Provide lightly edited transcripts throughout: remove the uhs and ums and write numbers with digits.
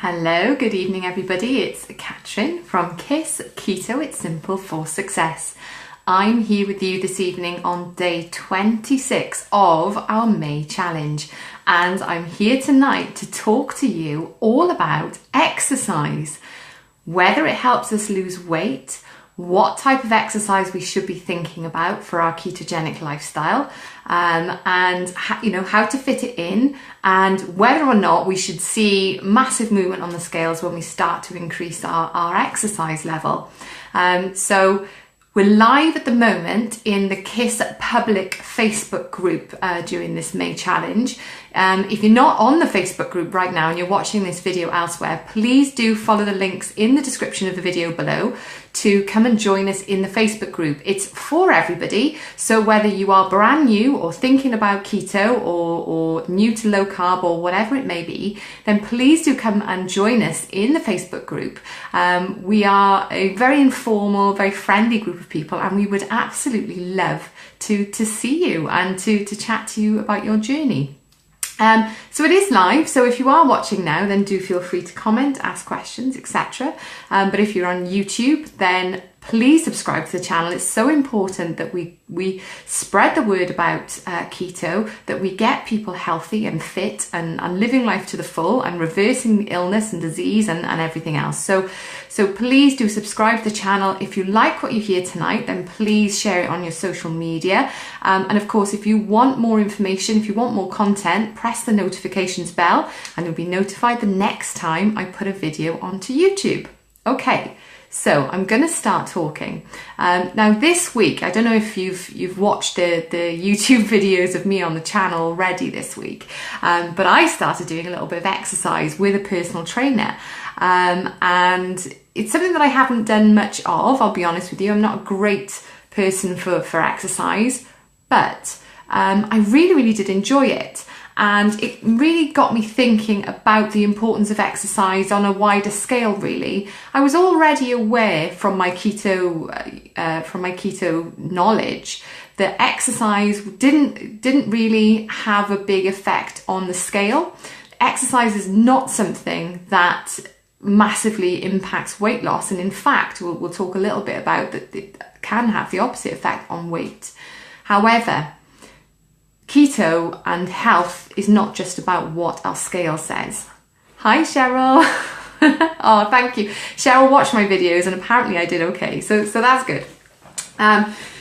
Hello, good evening everybody. It's Catrin from Keto, It's Simple for Success. I'm here with you this evening on day 26 of our May challenge, and I'm here tonight to talk to you all about exercise, whether it helps us lose weight, what type of exercise we should be thinking about for our ketogenic lifestyle, and how to fit it in, and whether or not we should see massive movement on the scales when we start to increase our exercise level. So we're live at the moment in the KISS public Facebook group during this May challenge. If you're not on the Facebook group right now and you're watching this video elsewhere, please do follow the links in the description of the video below to come and join us in the Facebook group. It's for everybody, so whether you are brand new or thinking about keto or new to low carb or whatever it may be, then please do come and join us in the Facebook group. We are a very informal, very friendly group of people, and we would absolutely love to see you and to chat to you about your journey. So it is live, so if you are watching now, then do feel free to comment, ask questions, etc. But if you're on YouTube, then please subscribe to the channel. It's so important that we spread the word about keto, that we get people healthy and fit and living life to the full and reversing illness and disease and everything else. So please do subscribe to the channel. If you like what you hear tonight, then please share it on your social media. And of course, if you want more information, if you want more content, press the notifications bell and you'll be notified the next time I put a video onto YouTube. Okay. So I'm going to start talking. Now this week, I don't know if you've watched the YouTube videos of me on the channel already this week, but I started doing a little bit of exercise with a personal trainer. And it's something that I haven't done much of, I'll be honest with you. I'm not a great person for exercise, but I really did enjoy it. And it really got me thinking about the importance of exercise on a wider scale, really. I was already aware from my keto knowledge that exercise didn't really have a big effect on the scale. Exercise is not something that massively impacts weight loss. And in fact, we'll talk a little bit about that it can have the opposite effect on weight. However, keto and health is not just about what our scale says. Hi, Cheryl. Oh, thank you. Cheryl watched my videos and apparently I did okay. So that's good.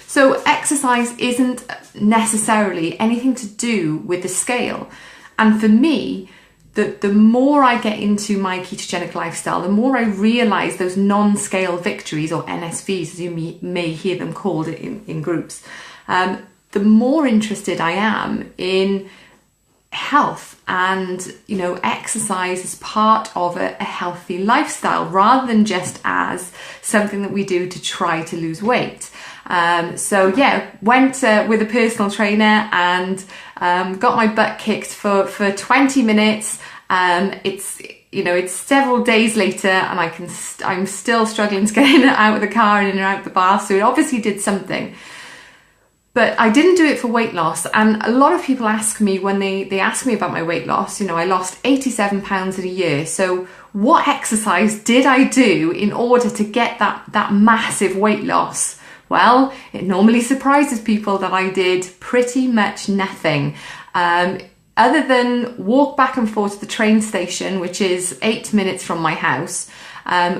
So exercise isn't necessarily anything to do with the scale. And for me, the more I get into my ketogenic lifestyle, the more I realize those non-scale victories, or NSVs, as you may hear them called in groups, the more interested I am in health and, exercise as part of a healthy lifestyle rather than just as something that we do to try to lose weight. So went with a personal trainer and got my butt kicked for 20 minutes. It's several days later and I'm still struggling to get in and out of the car and in and out of the bath. So it obviously did something. But I didn't do it for weight loss. And a lot of people ask me when they ask me about my weight loss, I lost 87 pounds in a year. So what exercise did I do in order to get that massive weight loss? Well, it normally surprises people that I did pretty much nothing. Other than walk back and forth to the train station, which is 8 minutes from my house,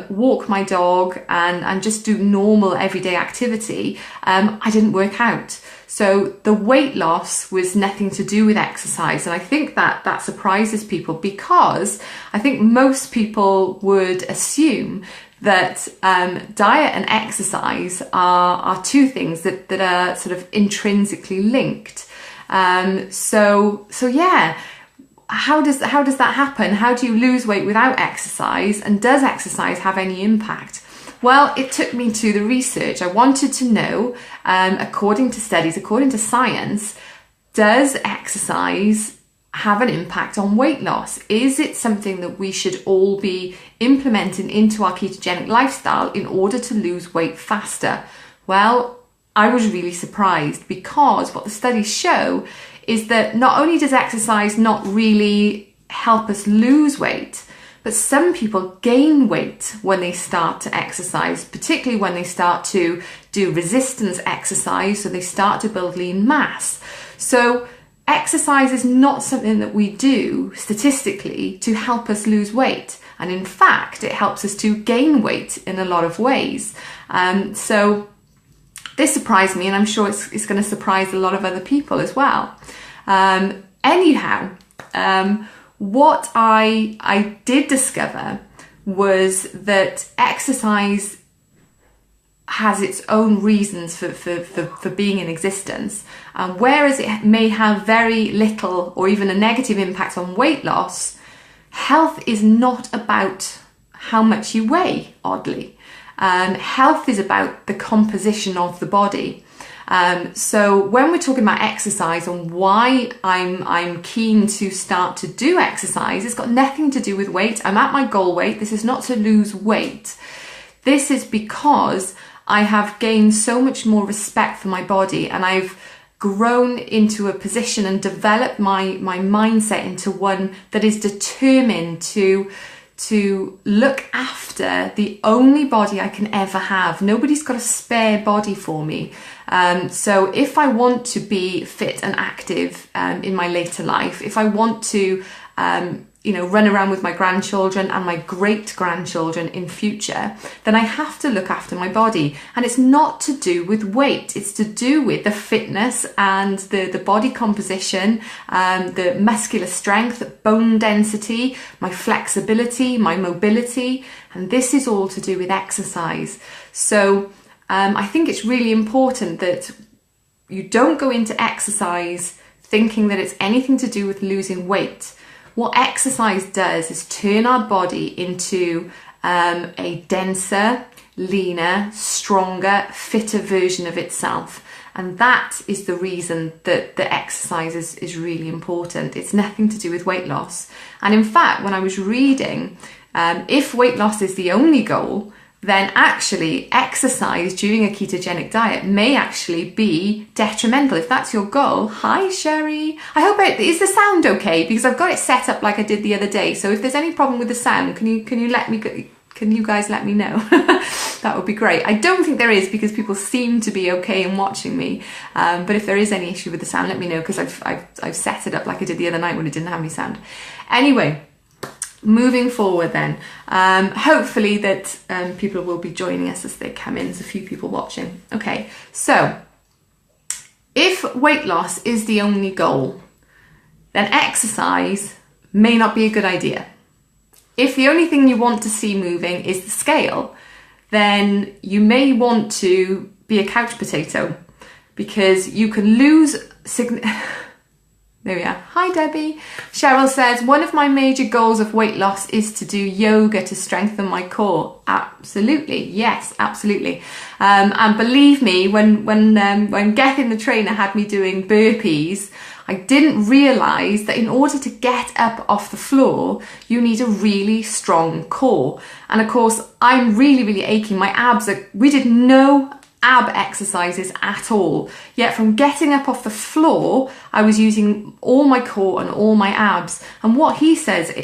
walk my dog and just do normal everyday activity, I didn't work out. So the weight loss was nothing to do with exercise. And I think that surprises people, because I think most people would assume that diet and exercise are two things that are sort of intrinsically linked. So yeah. How does that happen? How do you lose weight without exercise? And does exercise have any impact? Well, it took me to the research. I wanted to know, according to studies, according to science, does exercise have an impact on weight loss? Is it something that we should all be implementing into our ketogenic lifestyle in order to lose weight faster? Well, I was really surprised, because what the studies show is that not only does exercise not really help us lose weight, But some people gain weight when they start to exercise, particularly when they start to do resistance exercise, so they start to build lean mass. So exercise is not something that we do statistically to help us lose weight. And in fact, it helps us to gain weight in a lot of ways. So this surprised me, and I'm sure it's going to surprise a lot of other people as well. What I did discover was that exercise has its own reasons for being in existence. Whereas it may have very little or even a negative impact on weight loss, health is not about how much you weigh, oddly. Health is about the composition of the body. So when we're talking about exercise and why I'm keen to start to do exercise, it's got nothing to do with weight. I'm at my goal weight. This is not to lose weight. This is because I have gained so much more respect for my body, and I've grown into a position and developed my mindset into one that is determined to look after the only body I can ever have. Nobody's got a spare body for me. So if I want to be fit and active in my later life, if I want to run around with my grandchildren and my great-grandchildren in future, then I have to look after my body. And it's not to do with weight, it's to do with the fitness and the body composition, the muscular strength, bone density, my flexibility, my mobility, and this is all to do with exercise. So I think it's really important that you don't go into exercise thinking that it's anything to do with losing weight. What exercise does is turn our body into a denser, leaner, stronger, fitter version of itself. And that is the reason that the exercise is really important. It's nothing to do with weight loss. And in fact, when I was reading, if weight loss is the only goal, then actually exercise during a ketogenic diet may actually be detrimental. If that's your goal, hi Sherry. I hope is the sound okay? Because I've got it set up like I did the other day. So if there's any problem with the sound, can you guys let me know? That would be great. I don't think there is, because people seem to be okay in watching me. But if there is any issue with the sound, let me know, because I've set it up like I did the other night when it didn't have any sound. Anyway, moving forward then, hopefully that people will be joining us as they come in. There's a few people watching. Okay, so if weight loss is the only goal, then exercise may not be a good idea. If the only thing you want to see moving is the scale, then you may want to be a couch potato, because you can lose There we are. Hi Debbie. Cheryl says, one of my major goals of weight loss is to do yoga to strengthen my core. Absolutely. Yes, absolutely. And believe me, when Gething the trainer had me doing burpees, I didn't realise that in order to get up off the floor, you need a really strong core. And of course, I'm really, really aching. My abs we did no ab exercises at all, yet from getting up off the floor I was using all my core and all my abs. And what he said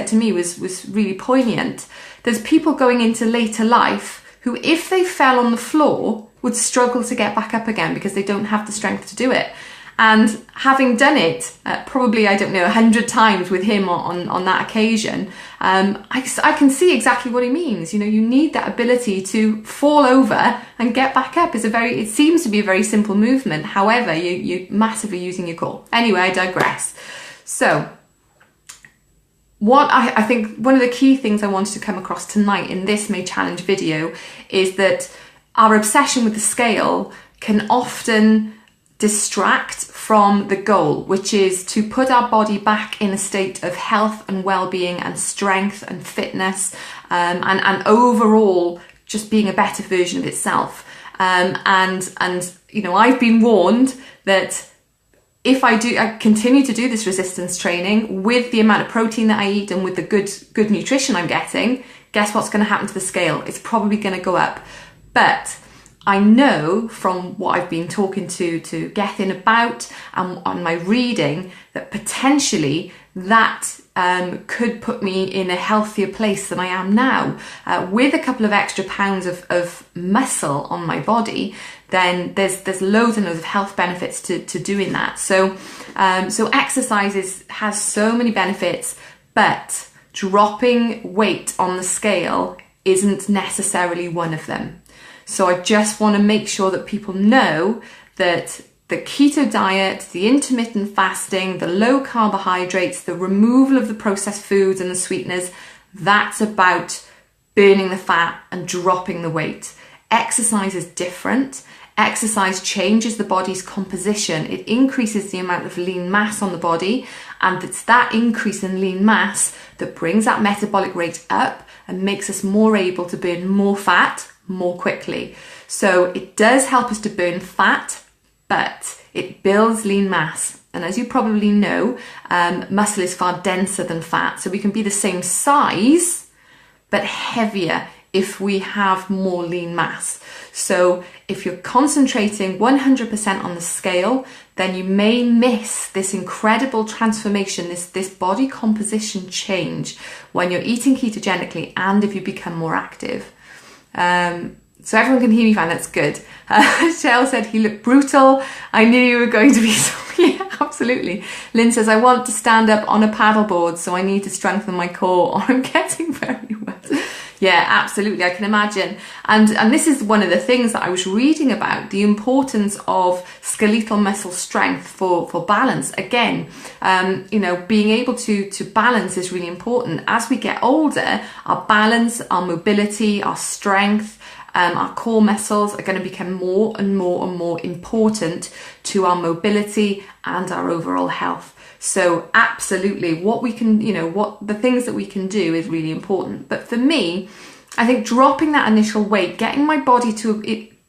to me was really poignant. There's people going into later life who, if they fell on the floor, would struggle to get back up again because they don't have the strength to do it. And having done it probably, I don't know, 100 times with him on that occasion, I can see exactly what he means. You know, you need that ability to fall over and get back up. It seems to be a very simple movement. However, you're massively using your core. Anyway, I digress. So what I think one of the key things I wanted to come across tonight in this May Challenge video is that our obsession with the scale can often distract from the goal, which is to put our body back in a state of health and well-being and strength and fitness, and overall just being a better version of itself. And you know, I've been warned that if I continue to do this resistance training with the amount of protein that I eat and with the good nutrition I'm getting, guess what's going to happen to the scale? It's probably going to go up. But I know from what I've been talking to Gething about and on my reading that potentially that could put me in a healthier place than I am now. With a couple of extra pounds of muscle on my body, then there's loads and loads of health benefits to doing that. So exercise has so many benefits, but dropping weight on the scale isn't necessarily one of them. So I just want to make sure that people know that the keto diet, the intermittent fasting, the low carbohydrates, the removal of the processed foods and the sweeteners, that's about burning the fat and dropping the weight. Exercise is different. Exercise changes the body's composition. It increases the amount of lean mass on the body, and it's that increase in lean mass that brings that metabolic rate up and makes us more able to burn more fat more quickly. So it does help us to burn fat, but it builds lean mass. And as you probably know, muscle is far denser than fat. So we can be the same size, but heavier if we have more lean mass. So if you're concentrating 100% on the scale, then you may miss this incredible transformation, this body composition change when you're eating ketogenically and if you become more active. So everyone can hear me fine, that's good. Shell said he looked brutal. I knew you were going to be so, yeah, absolutely. Lynn says, I want to stand up on a paddleboard, so I need to strengthen my core or I'm getting very wet. Yeah, absolutely, I can imagine. And this is one of the things that I was reading about, the importance of skeletal muscle strength for balance. Again, being able to balance is really important. As we get older, our balance, our mobility, our strength, our core muscles are going to become more and more and more important to our mobility and our overall health. So absolutely, what we can, what the things that we can do is really important. But for me, I think dropping that initial weight, getting my body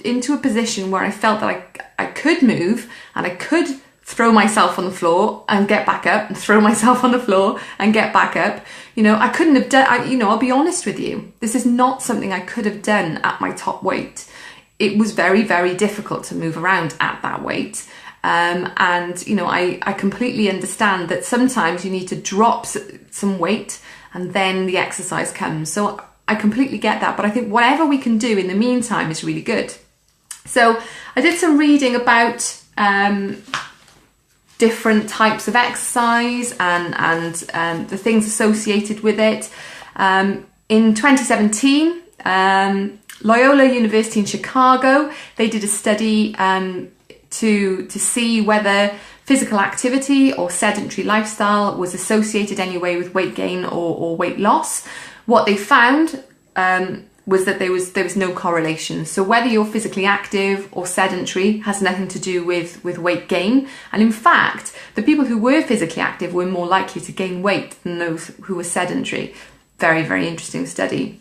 into a position where I felt that I could move and I could throw myself on the floor and get back up and throw myself on the floor and get back up. I couldn't have done, I'll be honest with you. This is not something I could have done at my top weight. It was very, very difficult to move around at that weight. I completely understand that sometimes you need to drop some weight and then the exercise comes. So I completely get that. But I think whatever we can do in the meantime is really good. So I did some reading about different types of exercise and the things associated with it. In 2017, Loyola University in Chicago, they did a study to see whether physical activity or sedentary lifestyle was associated anyway with weight gain or weight loss. What they found was that there was no correlation. So whether you're physically active or sedentary has nothing to do with weight gain. And in fact, the people who were physically active were more likely to gain weight than those who were sedentary. Very, very interesting study.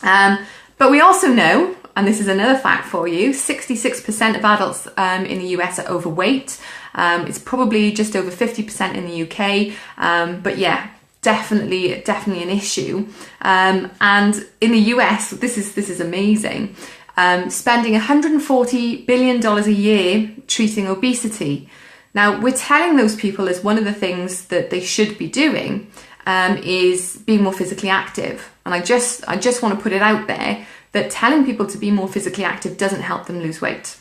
But we also know, and this is another fact for you, 66% of adults in the US are overweight. It's probably just over 50% in the UK. But yeah, definitely an issue. And in the US, this is amazing. Spending $140 billion a year treating obesity. Now, we're telling those people as one of the things that they should be doing is being more physically active. And I just want to put it out there that telling people to be more physically active doesn't help them lose weight.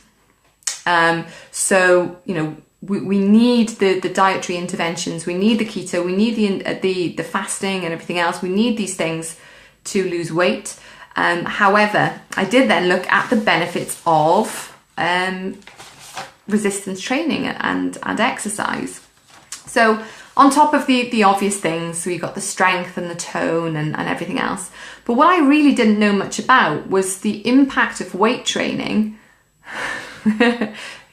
We need the dietary interventions, we need the keto, we need the fasting and everything else. We need these things to lose weight. However, I did then look at the benefits of resistance training and exercise. So on top of the obvious things, so you've got the strength and the tone and everything else. But what I really didn't know much about was the impact of weight training.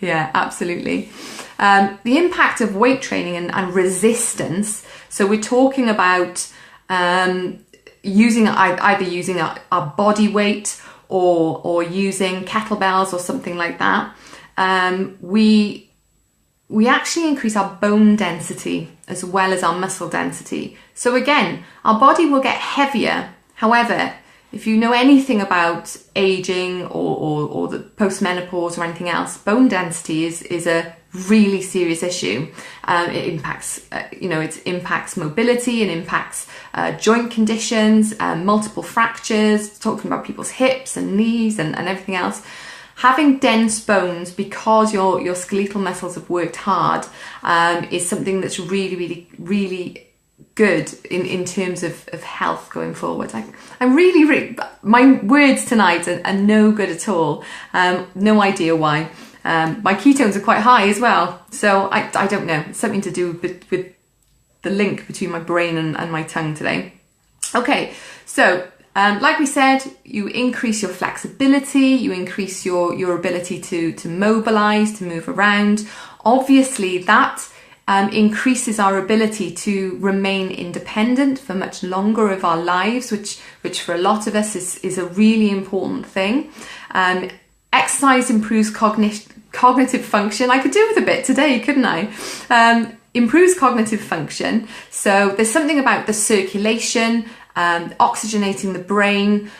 Yeah, absolutely. The impact of weight training and resistance. So we're talking about either using our body weight or using kettlebells or something like that. We actually increase our bone density as well as our muscle density. So again, our body will get heavier. However, if you know anything about aging or the postmenopause or anything else, bone density is a really serious issue. It impacts, it impacts mobility, it impacts joint conditions, multiple fractures, talking about people's hips and knees and everything else. Having dense bones because your skeletal muscles have worked hard is something that's really, really, really good in terms of health going forward. I'm really, my words tonight are no good at all. No idea why. My ketones are quite high as well, so I don't know. It's something to do with the link between my brain and my tongue today. Okay, so like we said, you increase your flexibility, you increase your ability to mobilize, to move around. Obviously, that increases our ability to remain independent for much longer of our lives, which for a lot of us is a really important thing. Exercise improves cognitive function. I could do with a bit today, couldn't I? Improves cognitive function. So there's something about the circulation, oxygenating the brain.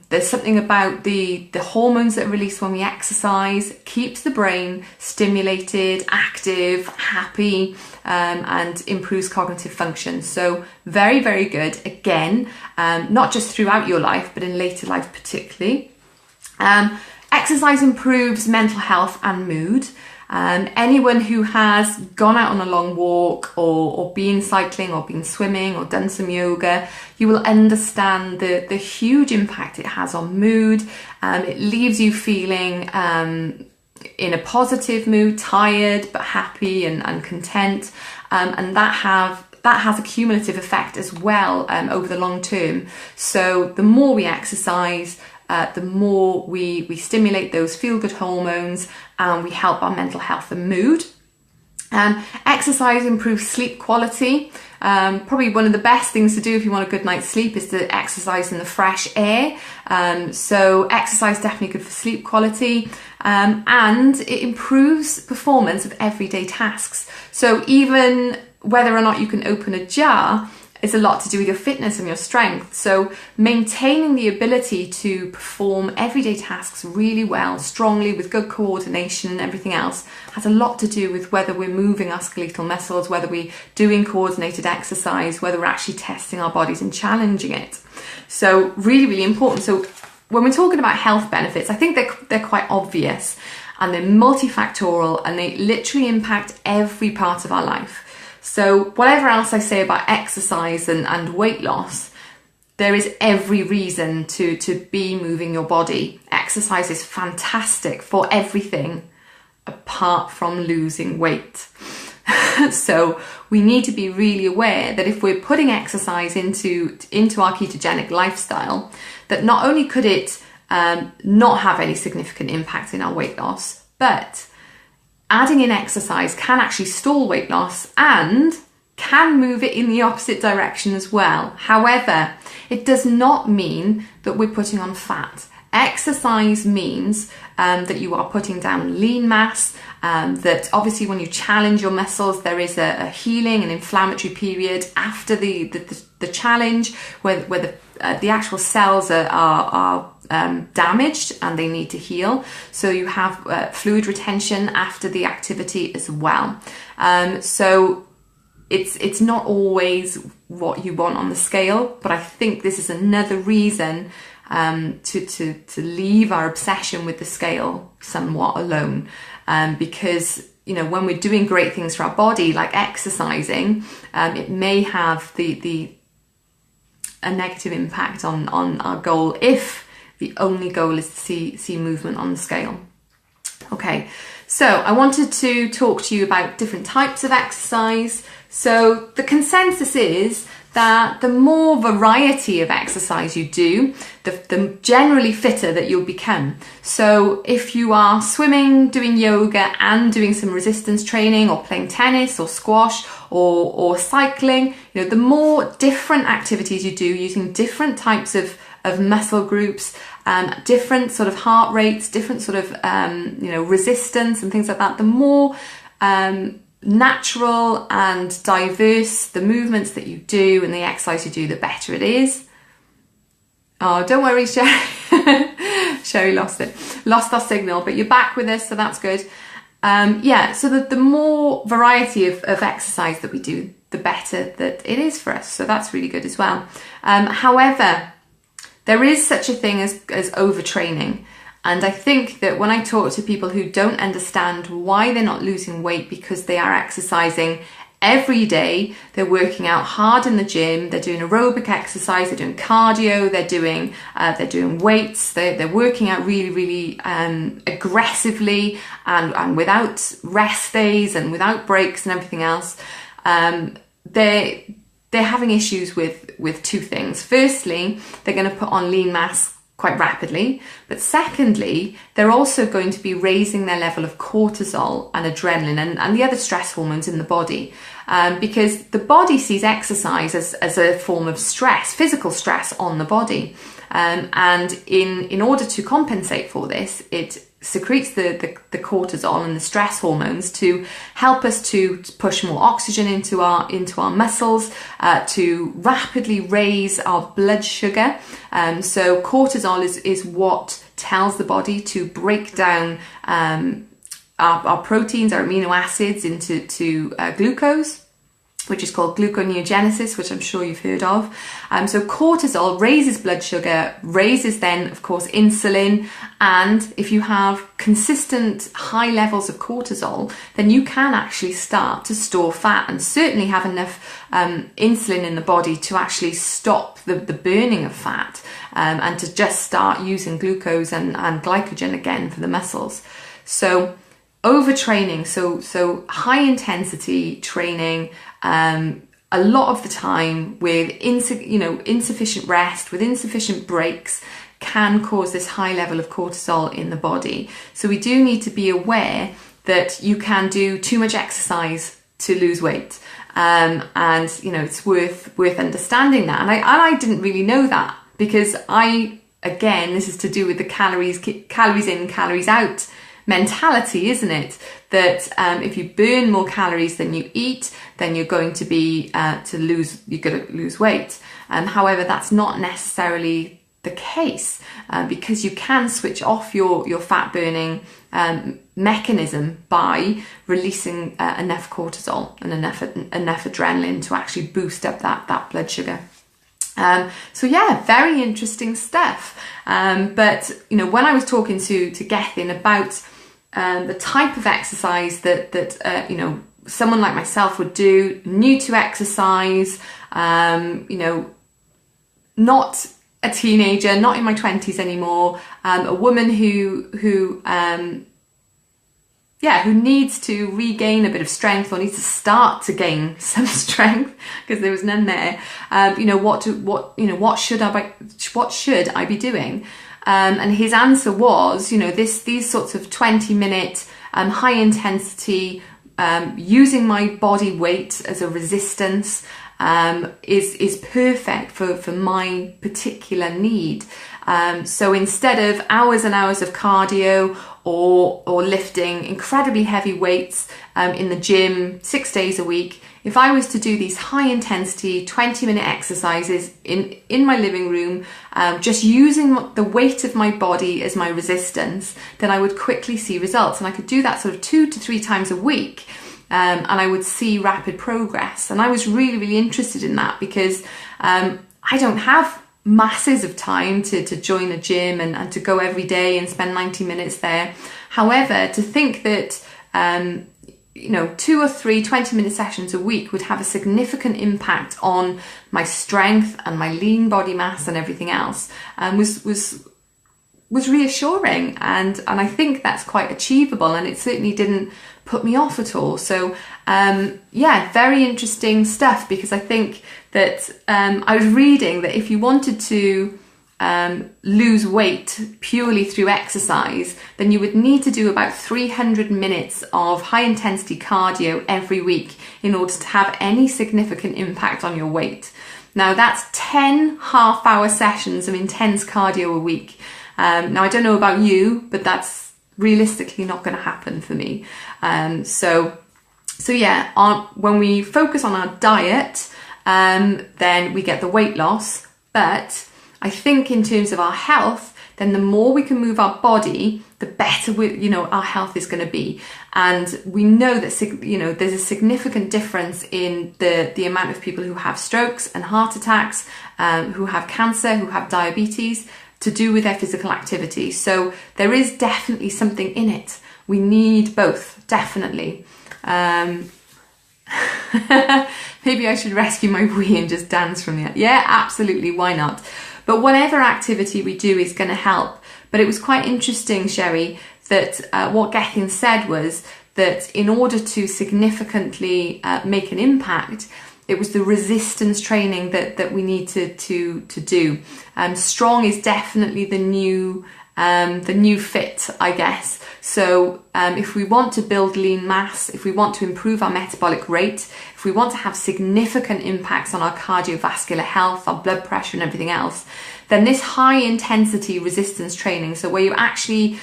There's something about the hormones that are released when we exercise, keeps the brain stimulated, active, happy, and improves cognitive function. So very, very good. Again, not just throughout your life, but in later life particularly. Exercise improves mental health and mood. Anyone who has gone out on a long walk or been cycling or been swimming or done some yoga, you will understand the huge impact it has on mood. It leaves you feeling in a positive mood, tired but happy and content, and that has a cumulative effect as well over the long term. So the more we exercise, the more we stimulate those feel-good hormones, and we help our mental health and mood. Exercise improves sleep quality. Probably one of the best things to do if you want a good night's sleep is to exercise in the fresh air. So exercise definitely good for sleep quality, and it improves performance of everyday tasks. So even whether or not you can open a jar is a lot to do with your fitness and your strength. So maintaining the ability to perform everyday tasks really well, strongly, with good coordination and everything else, has a lot to do with whether we're moving our skeletal muscles, whether we're doing coordinated exercise, whether we're actually testing our bodies and challenging it. So really, really important. So when we're talking about health benefits, I think they're quite obvious, and they're multifactorial, and they literally impact every part of our life. So whatever else I say about exercise and weight loss, there is every reason to be moving your body. Exercise is fantastic for everything apart from losing weight. So we need to be really aware that if we're putting exercise into our ketogenic lifestyle, that not only could it not have any significant impact in our weight loss, but adding in exercise can actually stall weight loss and can move it in the opposite direction as well. However, it does not mean that we're putting on fat. Exercise means that you are putting down lean mass, that obviously when you challenge your muscles, there is a healing and inflammatory period after the challenge where the actual cells are damaged and they need to heal. So you have fluid retention after the activity as well. So it's not always what you want on the scale, but I think this is another reason to leave our obsession with the scale somewhat alone, because when we're doing great things for our body like exercising, it may have a negative impact on our goal if the only goal is to see movement on the scale. Okay, so I wanted to talk to you about different types of exercise. So the consensus is that the more variety of exercise you do, the generally fitter that you'll become. So if you are swimming, doing yoga and doing some resistance training, or playing tennis or squash or cycling, the more different activities you do using different types of muscle groups, different sort of heart rates, different sort of resistance and things like that, the more natural and diverse the movements that you do and the exercise you do, the better it is. Oh, don't worry, Sherry. Sherry lost our signal, but you're back with us, so that's good. so the more variety of exercise that we do, the better that it is for us. So that's really good as well. However, there is such a thing as overtraining. And I think that when I talk to people who don't understand why they're not losing weight because they are exercising every day, they're working out hard in the gym, they're doing aerobic exercise, they're doing cardio, they're doing weights, they're working out really, really aggressively and without rest days and without breaks and everything else. They're having issues with two things. Firstly, they're going to put on lean mass quite rapidly, but secondly, they're also going to be raising their level of cortisol and adrenaline and the other stress hormones in the body, because the body sees exercise as a form of stress, physical stress on the body, and in order to compensate for this, it secretes the cortisol and the stress hormones to help us to push more oxygen into our muscles, to rapidly raise our blood sugar. So cortisol is what tells the body to break down our proteins, our amino acids into glucose, which is called gluconeogenesis, which I'm sure you've heard of. So cortisol raises blood sugar, raises then, of course, insulin. And if you have consistent high levels of cortisol, then you can actually start to store fat and certainly have enough insulin in the body to actually stop the burning of fat, and to just start using glucose and glycogen again for the muscles. So overtraining, so high intensity training, a lot of the time with insufficient rest, with insufficient breaks, can cause this high level of cortisol in the body. So we do need to be aware that you can do too much exercise to lose weight, and it's worth understanding that. And I didn't really know that, because again, this is to do with the calories in, calories out mentality, isn't it? That if you burn more calories than you eat, then you're going to be you're going to lose weight. However, that's not necessarily the case, because you can switch off your fat burning mechanism by releasing enough cortisol and enough adrenaline to actually boost up that blood sugar. So yeah, very interesting stuff. But when I was talking to Gething about the type of exercise that someone like myself would do, new to exercise, not a teenager, not in my 20s anymore, a woman who needs to regain a bit of strength, or needs to start to gain some strength because there was none there. What should I be doing? And his answer was, these sorts of 20-minute high intensity, using my body weight as a resistance, is perfect for my particular need. So instead of hours and hours of cardio or lifting incredibly heavy weights in the gym 6 days a week, if I was to do these high intensity 20-minute exercises in my living room, just using the weight of my body as my resistance, then I would quickly see results. And I could do that sort of 2 to 3 times a week. And I would see rapid progress. And I was really, really interested in that, because I don't have masses of time to join a gym and to go every day and spend 90 minutes there. However, to think that 2 or 3 20-minute sessions a week would have a significant impact on my strength and my lean body mass and everything else was reassuring, and I think that's quite achievable, and it certainly didn't put me off at all. So very interesting stuff, because I think that I was reading that if you wanted to lose weight purely through exercise, then you would need to do about 300 minutes of high intensity cardio every week in order to have any significant impact on your weight. Now that's 10 half-hour sessions of intense cardio a week. Now I don't know about you, but that's realistically not going to happen for me. When we focus on our diet, then we get the weight loss. But I think in terms of our health, then the more we can move our body, the better our health is going to be. And we know that, you know, there's a significant difference in the amount of people who have strokes and heart attacks, who have cancer, who have diabetes, to do with their physical activity. So there is definitely something in it. We need both, definitely. Maybe I should rescue my wee and just dance from the... Yeah, absolutely, why not? But whatever activity we do is going to help. But it was quite interesting, Sherry, that what Gething said was that in order to significantly make an impact, it was the resistance training that we need to do. Strong is definitely the new fit, I guess. So if we want to build lean mass, if we want to improve our metabolic rate, if we want to have significant impacts on our cardiovascular health, our blood pressure and everything else, then this high intensity resistance training, so where you're actually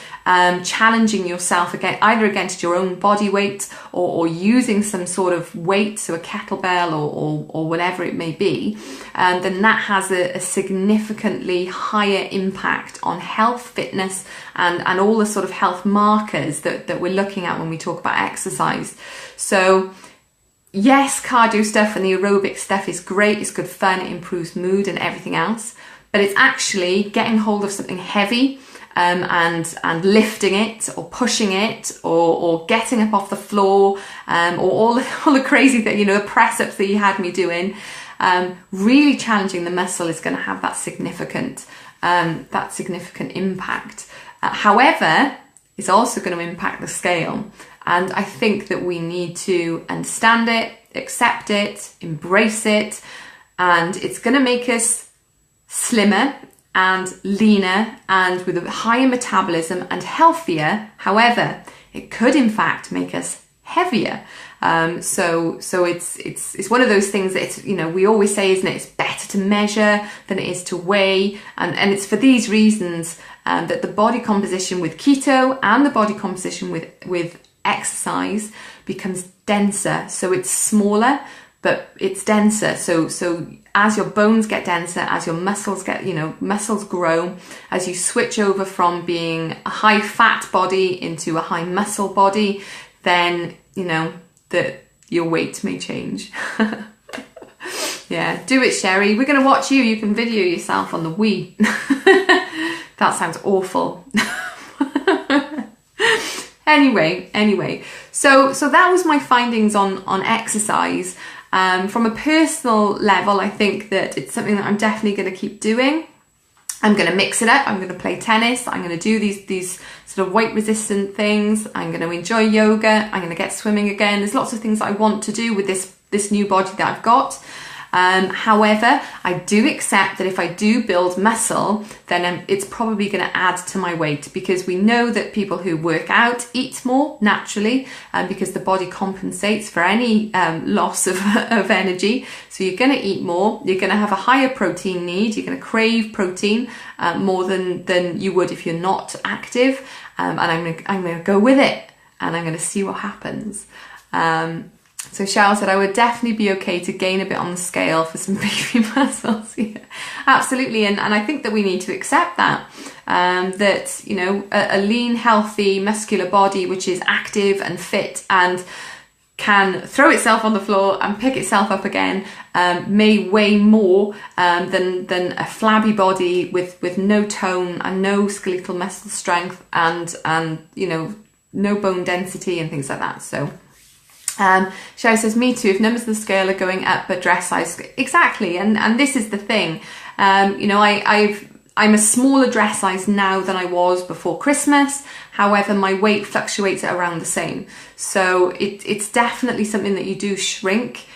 challenging yourself either against your own body weight or using some sort of weight, so a kettlebell or whatever it may be, then that has a significantly higher impact on health, fitness and all the sort of health markers that we're looking at when we talk about exercise. So yes, cardio stuff and the aerobic stuff is great, it's good fun, it improves mood and everything else, but it's actually getting hold of something heavy and lifting it or pushing it or getting up off the floor or all the crazy things, you know, the press ups that you had me doing. Really challenging the muscle is going to have that significant impact. However, it's also going to impact the scale, and I think that we need to understand it, accept it, embrace it, and it's going to make us slimmer and leaner and with a higher metabolism and healthier. However, it could in fact make us heavier. So it's one of those things that it's, you know, we always say, isn't it, it's better to measure than it is to weigh, and it's for these reasons that the body composition with keto and the body composition with exercise becomes denser. So it's smaller, but it's denser. So as your bones get denser, as your muscles muscles grow, as you switch over from being a high fat body into a high muscle body, then, you know, that your weight may change. Yeah, do it, Sherry. We're going to watch you. You can video yourself on the Wii. That sounds awful. Anyway, so that was my findings on exercise. From a personal level, I think that it's something that I'm definitely going to keep doing. I'm going to mix it up. I'm going to play tennis. I'm going to do these sort of weight resistant things. I'm going to enjoy yoga. I'm going to get swimming again. There's lots of things that I want to do with this new body that I've got. However, I do accept that if I do build muscle, then it's probably going to add to my weight, because we know that people who work out eat more naturally, because the body compensates for any loss of energy. So you're going to eat more, you're going to have a higher protein need, you're going to crave protein more than you would if you're not active, and I'm going to go with it, and I'm going to see what happens. So Cheryl said, I would definitely be okay to gain a bit on the scale for some baby muscles. Yeah, absolutely. And I think that we need to accept that, that, you know, a lean, healthy, muscular body, which is active and fit and can throw itself on the floor and pick itself up again, may weigh more than a flabby body with no tone and no skeletal muscle strength and you know, no bone density and things like that. So Sherry says, me too, if numbers of the scale are going up but dress size, exactly, and this is the thing, you know, I'm a smaller dress size now than I was before Christmas. However, my weight fluctuates at around the same, so it's definitely something that you do shrink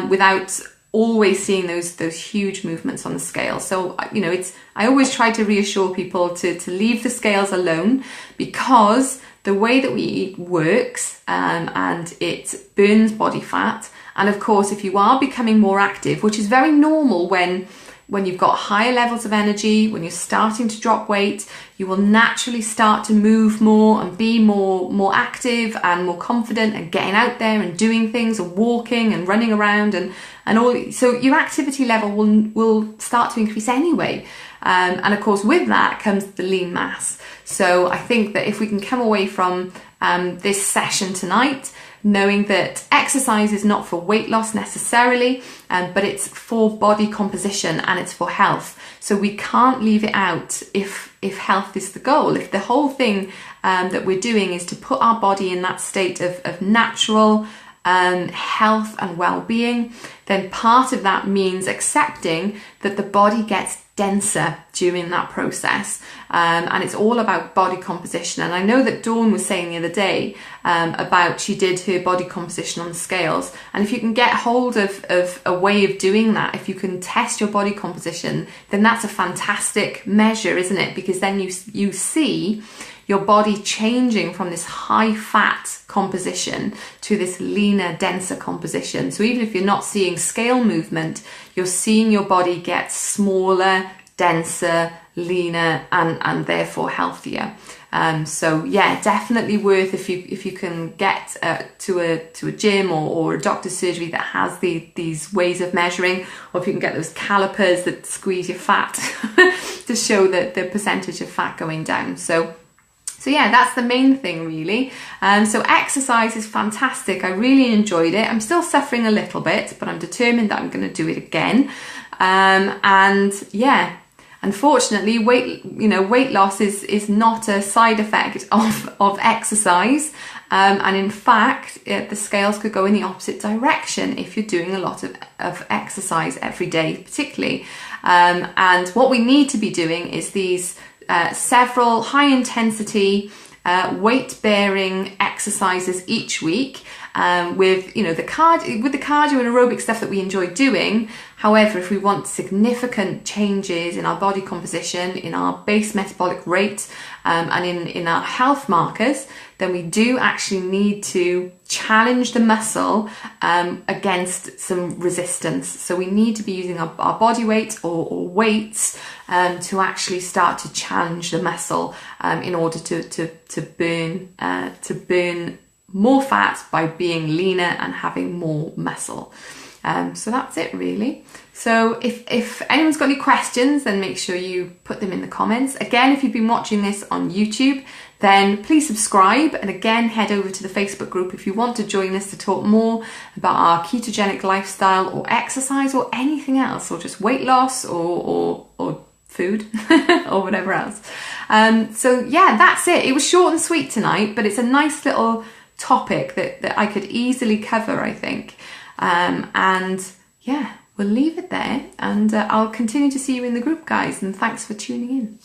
without always seeing those huge movements on the scale. So, you know, I always try to reassure people to leave the scales alone, because the way that we eat works, and it burns body fat. And of course, if you are becoming more active, which is very normal when you've got higher levels of energy, when you're starting to drop weight, you will naturally start to move more and be more active and more confident and getting out there and doing things and walking and running around and all. So your activity level will start to increase anyway. And of course, with that comes the lean mass. So I think that if we can come away from this session tonight, knowing that exercise is not for weight loss necessarily, but it's for body composition and it's for health. So we can't leave it out if health is the goal. If the whole thing that we're doing is to put our body in that state of natural health and well-being, then part of that means accepting that the body gets denser during that process, and it's all about body composition. And I know that Dawn was saying the other day about she did her body composition on the scales, and if you can get hold of a way of doing that, if you can test your body composition, then that's a fantastic measure, isn't it? Because then you see your body changing from this high fat composition to this leaner, denser composition. So even if you're not seeing scale movement, you're seeing your body get smaller, denser, leaner, and therefore healthier. So yeah, definitely worth, if you can get to a gym or a doctor's surgery that has these ways of measuring, or if you can get those calipers that squeeze your fat to show the percentage of fat going down. So yeah, that's the main thing really. So exercise is fantastic. I really enjoyed it. I'm still suffering a little bit, but I'm determined that I'm going to do it again. And yeah, unfortunately, weight loss is not a side effect of exercise. And in fact, the scales could go in the opposite direction if you're doing a lot of exercise every day, particularly. And what we need to be doing is these several high intensity weight bearing exercises each week, with the cardio and aerobic stuff that we enjoy doing. However, if we want significant changes in our body composition, in our base metabolic rate, and in our health markers, then we do actually need to challenge the muscle against some resistance. So we need to be using our body weight or weights to actually start to challenge the muscle in order to burn more fat by being leaner and having more muscle. So that's it really. So if anyone's got any questions, then make sure you put them in the comments. Again, if you've been watching this on YouTube, then please subscribe, and again head over to the Facebook group if you want to join us to talk more about our ketogenic lifestyle or exercise or anything else, or just weight loss or food or whatever else. So yeah, that's it. It was short and sweet tonight, but it's a nice little topic that I could easily cover, I think. And yeah, we'll leave it there, and I'll continue to see you in the group, guys, and thanks for tuning in.